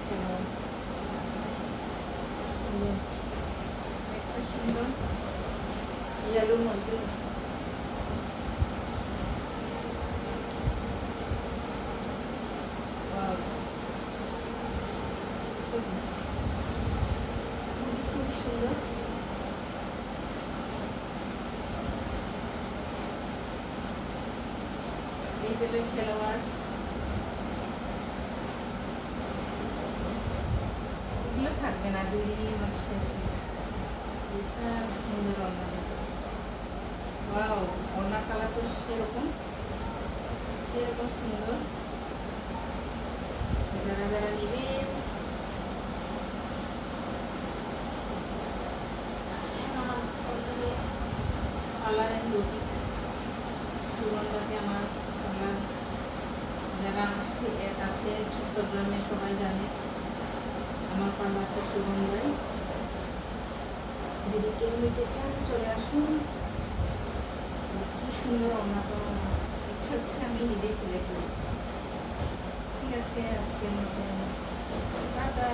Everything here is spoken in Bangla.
সেলাই সুন্দর, একটা সুন্দর ইয়েলোর মধ্যে খুবই সুন্দর। এই টাইপের সালোয়ার এগুলো থাকবে না, 2 দিনই আমার শেষ হয়ে যাবে। বিশাল সুন্দর ওড়না, ওয়াও ওড়নার কালার তো সেরকম সুন্দর। যারা যারা নেবেন কালার অ্যান্ড বুটিক্স সুগন্ধাতে আমার কালার, যারা আমার সাথে এক আছে চট্টগ্রামে সবাই জানে আমার পার্লারটা সুগন্ধায়। যদি কেউ নিতে চান চলে আসুন। কি সুন্দর ওড়না, তো ইচ্ছা হচ্ছে আমি নিজে সেলাই করি। ঠিক আছে, আজকের মতো টাটা।